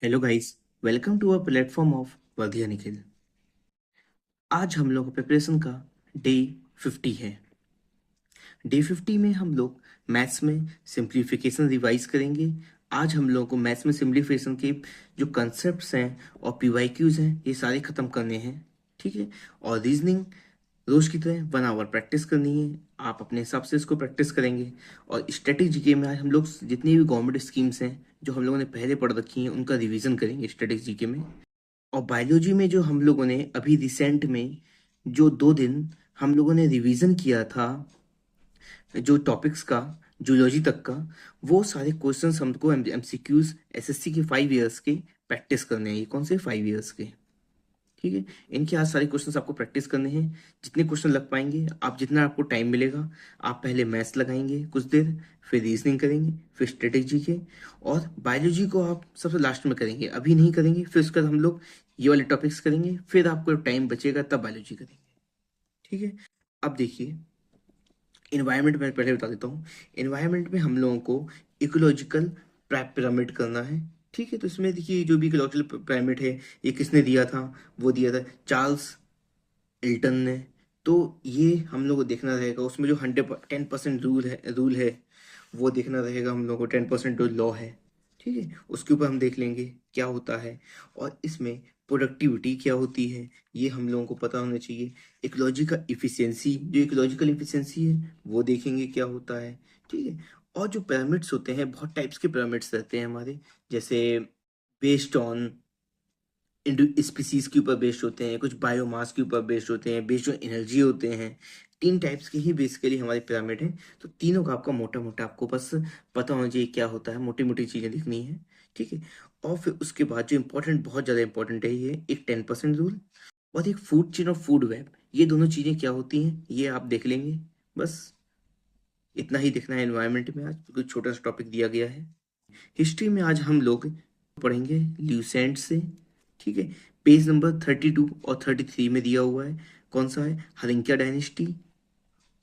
Hello guys, welcome to our platform of Vardhiya Nikhil. आज हम लोग प्रिपरेशन का डे 50 है। डे 50 में हम लोग मैथ्स में सिंप्लीफिकेशन रिवाइज करेंगे। आज हम लोगों को मैथ्स में सिंप्लीफिकेशन के जो कंसेप्ट्स हैं और पीवाईक्यूज हैं ये सारे खत्म करने हैं। ठीक है। और रीजनिंग रोज की तरह 1 आवर प्रैक्टिस करनी है। आप अपने हिसाब से इसको प्रैक्टिस करेंगे। और स्टैटिक जीके में आज हम लोग जितनी भी गवर्नमेंट स्कीम्स हैं जो हम लोगों ने पहले पढ़ रखी हैं उनका रिवीजन करेंगे स्टैटिक जीके में। और बायोलॉजी में जो हम लोगों ने अभी रिसेंट में जो 2 दिन हम लोगों ने रिवीजन किया था जो टॉपिक्स का जूलॉजी तक का, वो सारे क्वेश्चंस हमको एमसीक्यूज एसएससी के 5 इयर्स के प्रैक्टिस करने हैं। ये कौन से 5 इयर्स के? ठीक है। इनके आज सारे क्वेश्चंस आपको प्रैक्टिस करने हैं। जितने क्वेश्चन लग पाएंगे आप, जितना आपको टाइम मिलेगा, आप पहले मैथ्स लगाएंगे कुछ देर, फिर रीजनिंग करेंगे, फिर स्ट्रेटेजी के, और बायोलॉजी को आप सबसे लास्ट में करेंगे, अभी नहीं करेंगे। फिर उसके बाद हम लोग ये वाले टॉपिक्स करेंगे, फिर आपको टाइम बचेगा तब बायोलॉजी करेंगे। ठीक है। अब देखिए, इन्वायरमेंट में पहले बता देता हूँ। इन्वायरमेंट में हम लोगों को इकोलॉजिकल पिरामिड करना है। ठीक है। तो इसमें देखिए जो भी इकोलॉजिकल पिरामिड है ये किसने दिया था? वो दिया था चार्ल्स इल्टन ने। तो ये हम लोग को देखना रहेगा, उसमें जो 10% रूल है वो देखना रहेगा हम लोग को। 10% जो लॉ है, ठीक है, उसके ऊपर हम देख लेंगे क्या होता है। और इसमें प्रोडक्टिविटी क्या होती है ये हम लोगों को पता होना चाहिए। इकोलॉजी का इफिशियंसी, जो इकोलॉजिकल इफिशियंसी है वो देखेंगे क्या होता है। ठीक है। और जो पिरामिड्स होते हैं, बहुत टाइप्स के पिरामिड्स रहते हैं हमारे, जैसे बेस्ड ऑन स्पीसीज के ऊपर बेस्ड होते हैं, कुछ बायोमास के ऊपर बेस्ड होते हैं, बेस्ड ऑन एनर्जी होते हैं। 3 टाइप्स के ही बेसिकली हमारे पिरामिड हैं। तो तीनों का आपका मोटा मोटा आपको बस पता होना चाहिए क्या होता है, मोटी मोटी चीजें दिखनी है। ठीक है। और फिर उसके बाद जो इम्पोर्टेंट, बहुत ज्यादा इंपॉर्टेंट है, ये एक 10% रूल और एक फूड चेन और फूड वेब। ये दोनों चीजें क्या होती हैं ये आप देख लेंगे। बस इतना ही देखना है एनवायरनमेंट में। आज कुछ छोटा सा टॉपिक दिया गया है। हिस्ट्री में आज हम लोग पढ़ेंगे ल्यूसेंट से। ठीक है। पेज नंबर 32 और 33 में दिया हुआ है। कौन सा है? हरिंक्या dynasty,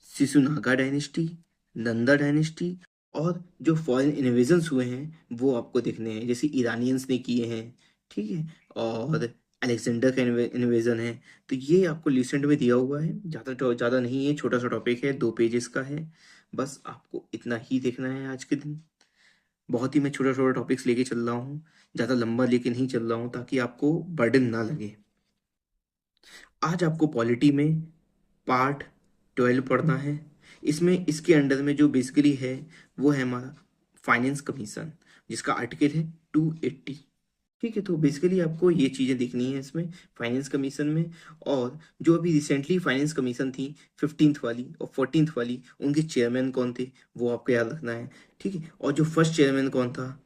Shishunaga dynasty, Nanda dynasty, और जो फॉरेन इन्वेजन्स हुए हैं वो आपको देखने हैं, जैसे ईरानियंस ने किए हैं। ठीक है। और अलेक्जेंडर का इन्वेजन है। तो ये आपको ल्यूसेंट में दिया हुआ है। ज़्यादा नहीं है, छोटा सा टॉपिक है, 2 पेजेस का है। बस आपको इतना ही देखना है आज के दिन। बहुत ही मैं छोटा छोटा टॉपिक्स लेके चल रहा हूँ, ज़्यादा लंबा लेके नहीं चल रहा हूँ, ताकि आपको बर्डन ना लगे। आज आपको पॉलिटी में पार्ट 12 पढ़ना है। इसमें इसके अंडर में जो बेसिकली है वो है हमारा फाइनेंस कमीशन, जिसका आर्टिकल है 280। ठीक है। तो बेसिकली आपको ये चीज़ें देखनी है इसमें, फाइनेंस कमीशन में। और जो अभी रिसेंटली फाइनेंस कमीशन थी, 15th वाली और 14th वाली, उनके चेयरमैन कौन थे वो आपको याद रखना है। ठीक है। और जो फर्स्ट चेयरमैन कौन था?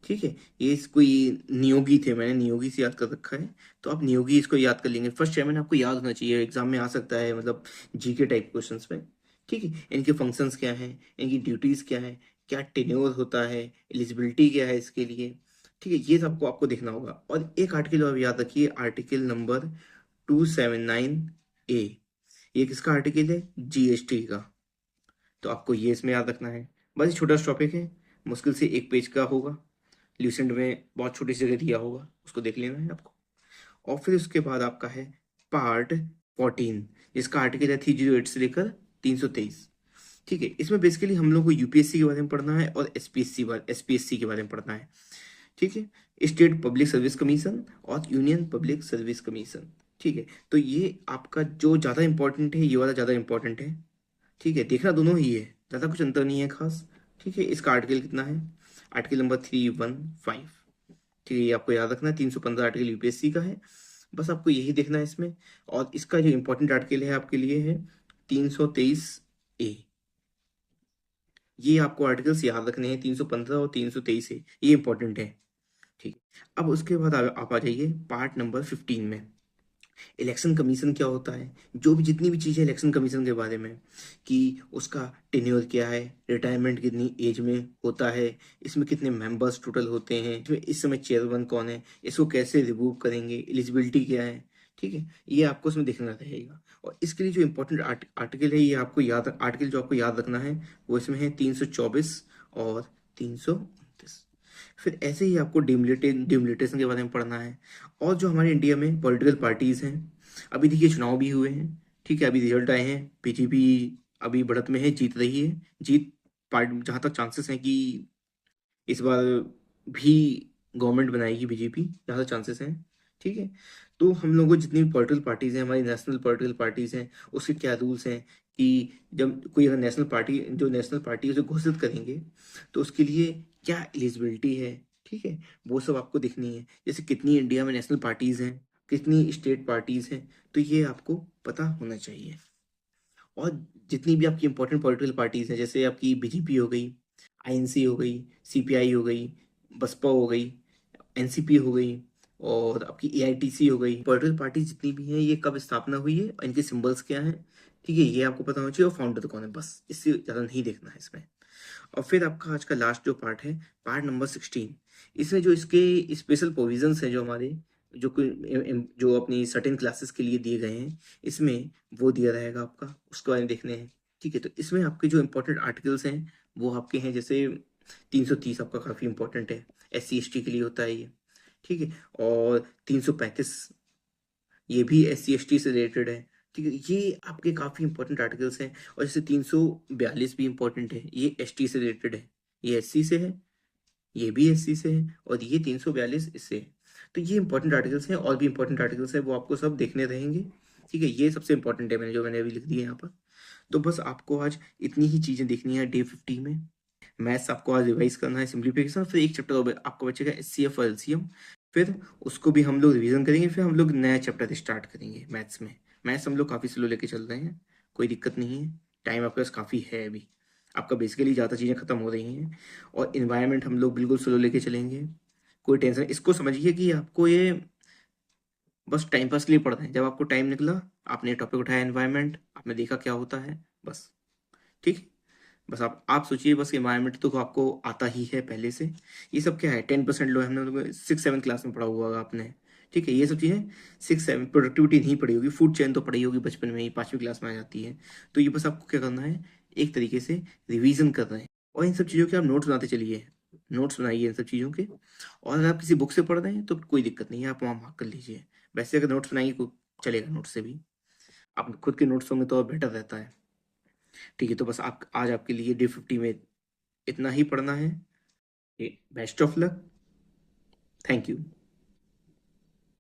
ठीक है। ये कोई नियोगी थे, मैंने नियोगी से याद कर रखा है। तो आप नियोगी इसको याद कर लेंगे। फर्स्ट चेयरमैन आपको याद होना चाहिए, एग्जाम में आ सकता है, मतलब जीके टाइप क्वेश्चंस में। ठीक है। इनके फंक्शंस क्या हैं, इनकी ड्यूटीज क्या है, क्या टेन्योर होता है, एलिजिबिलिटी क्या है इसके लिए। ठीक है। ये सबको आपको देखना होगा। और एक आर्टिकल और याद रखिए, आर्टिकल नंबर 279A। ये किसका आर्टिकल है? जीएसटी का। तो आपको ये इसमें याद रखना है। बस ये छोटा सा टॉपिक है, मुश्किल से 1 पेज का होगा। ल्यूसेंट में बहुत छोटी सी जगह दिया होगा, उसको देख लेना है आपको। और फिर उसके बाद आपका है पार्ट 14, जिसका आर्टिकल है 308 से लेकर 323। ठीक है। इसमें बेसिकली हम लोग को यूपीएससी के बारे में पढ़ना है और एसपीएससी के बारे में पढ़ना है। ठीक है। स्टेट पब्लिक सर्विस कमीशन और यूनियन पब्लिक सर्विस कमीशन। ठीक है। तो ये आपका जो ज़्यादा इंपॉर्टेंट है, ये वाला ज़्यादा इंपॉर्टेंट है। ठीक है। देखना दोनों ही है, ज़्यादा कुछ अंतर नहीं है खास। ठीक है। इसका आर्टिकल कितना है? Article number 315। ठीक है। ये आपको याद रखना है, 315 आर्टिकल यूपीएससी का है। बस आपको यही देखना है इसमें। और इसका जो इंपॉर्टेंट आर्टिकल है आपके लिए है 323A। ये आपको आर्टिकल्स याद रखने हैं, 315 और 323 है, ये इंपॉर्टेंट है। ठीक है। अब उसके बाद आप आ जाइए पार्ट नंबर 15 में। इलेक्शन कमीशन क्या होता है, जो भी जितनी भी चीज़ें इलेक्शन कमीशन के बारे में, कि उसका टेन्योर क्या है, रिटायरमेंट कितनी एज में होता है, इसमें कितने मेंबर्स टोटल होते हैं, इसमें इस समय चेयरमैन कौन है, इसको कैसे रिमूव करेंगे, एलिजिबिलिटी क्या है। ठीक है। ये आपको उसमें देखना रहेगा। और इसके लिए जो इंपॉर्टेंट आर्टिकल है, ये आपको याद, आर्टिकल जो आपको याद रखना है वो इसमें है 324 और 329। फिर ऐसे ही आपको डिमिलिटेशन के बारे में पढ़ना है। और जो हमारे इंडिया में पॉलिटिकल पार्टीज़ हैं, अभी देखिए चुनाव भी हुए हैं, ठीक है, अभी रिजल्ट आए हैं, बीजेपी अभी बढ़त में है, जीत रही है। जीत पार्ट जहाँ तक चांसेस हैं कि इस बार भी गवर्नमेंट बनाएगी बीजेपी, जहाँ तक चांसेस हैं, ठीक है। तो हम लोगों को जितनी भी पॉलिटिकल पार्टीज़ हैं, हमारी नेशनल पॉलिटिकल पार्टीज़ हैं, उसके क्या रूल्स हैं कि जब कोई अगर नेशनल पार्टी उसे घोषित करेंगे तो उसके लिए क्या एलिजिबिलिटी है, ठीक है, वो सब आपको देखनी है। जैसे कितनी इंडिया में नेशनल पार्टीज़ हैं, कितनी स्टेट पार्टीज़ हैं, तो ये आपको पता होना चाहिए। और जितनी भी आपकी इंपॉर्टेंट पॉलिटिकल पार्टीज़ हैं, जैसे आपकी बीजेपी हो गई, आईएनसी हो गई, सीपीआई हो गई, बसपा हो गई, एनसीपी हो गई, और आपकी एआईटीसी हो गई, पॉलिटिकल पार्टी जितनी भी हैं, ये कब स्थापना हुई है, इनके सिंबल्स क्या हैं, ठीक है, ये आपको पता होना चाहिए, और फाउंडर कौन है, बस इससे ज़्यादा नहीं देखना है इसमें। और फिर आपका आज का लास्ट जो पार्ट है, पार्ट नंबर 16, इसमें जो इसके स्पेशल प्रोविजंस हैं, जो हमारे जो कोई जो अपनी सर्टेन क्लासेस के लिए दिए गए हैं, इसमें वो दिया रहेगा आपका, उसके बारे में देखने हैं, ठीक है। तो इसमें आपके जो इंपॉर्टेंट आर्टिकल्स हैं वो आपके हैं, जैसे 330 आपका काफ़ी इंपॉर्टेंट है, SC ST के लिए होता है ये, ठीक है। और 335 ये भी SC ST से रिलेटेड है, ठीक है। ये आपके काफ़ी इंपॉर्टेंट आर्टिकल्स हैं। और जैसे 342 भी इंपॉर्टेंट है, ये ST से रिलेटेड है, ये SC से है, ये भी SC से है, और ये 342 इससे है। तो ये इंपॉर्टेंट आर्टिकल्स हैं, और भी इंपॉर्टेंट आर्टिकल्स हैं, वो आपको सब देखने रहेंगे, ठीक है। ये सबसे इंपॉर्टेंट है मैंने अभी लिख दिया यहाँ पर। तो बस आपको आज इतनी ही चीज़ें देखनी है डे 50 में। मैथ्स आपको आज रिवाइज करना है, सिंप्लीफिकेशन, फिर एक चैप्टर और आपका बचेगा HCF और LCM, फिर उसको भी हम लोग रिवीजन करेंगे, फिर हम लोग नया चैप्टर स्टार्ट करेंगे मैथ्स में। मैथ्स हम लोग काफ़ी स्लो लेके चल रहे हैं, कोई दिक्कत नहीं है, टाइम आपके पास काफ़ी है अभी, आपका बेसिकली ज़्यादा चीज़ें खत्म हो रही हैं। और इन्वायरमेंट हम लोग बिल्कुल स्लो लेके चलेंगे, कोई टेंशन, इसको समझिए कि आपको ये बस टाइम पास के लिए पढ़ रहे हैं। जब आपको टाइम निकला, आपने टॉपिक उठाया एनवायरनमेंट, आपने देखा क्या होता है, बस, ठीक है। बस आप सोचिए, बस एनवायरनमेंट तो आपको आता ही है पहले से। ये सब क्या है, 10% लो, हमने लोग 6-7 क्लास में पढ़ा हुआ होगा आपने, ठीक है। ये सब चीज़ें 6-7, प्रोडक्टिविटी नहीं पढ़ी होगी, फूड चेन तो पढ़ी होगी बचपन में ही, 5वीं क्लास में आ जाती है। तो ये बस आपको क्या करना है, एक तरीके से रिवीजन कर रहे हैं। और इन सब चीज़ों के आप नोट्स बनाते चलिए, नोट्स बनाइए इन सब चीज़ों के। और अगर आप किसी बुक से पढ़ रहे हैं तो कोई दिक्कत नहीं है, आप वहाँ मार्क कर लीजिए। वैसे अगर नोट्स बनाएंगे चलेगा, नोट्स से भी, आप खुद के नोट्स होंगे तो और बेटर रहता है, ठीक है। तो बस आप आज आपके लिए डे 50 में इतना ही पढ़ना है। Best of luck, thank you.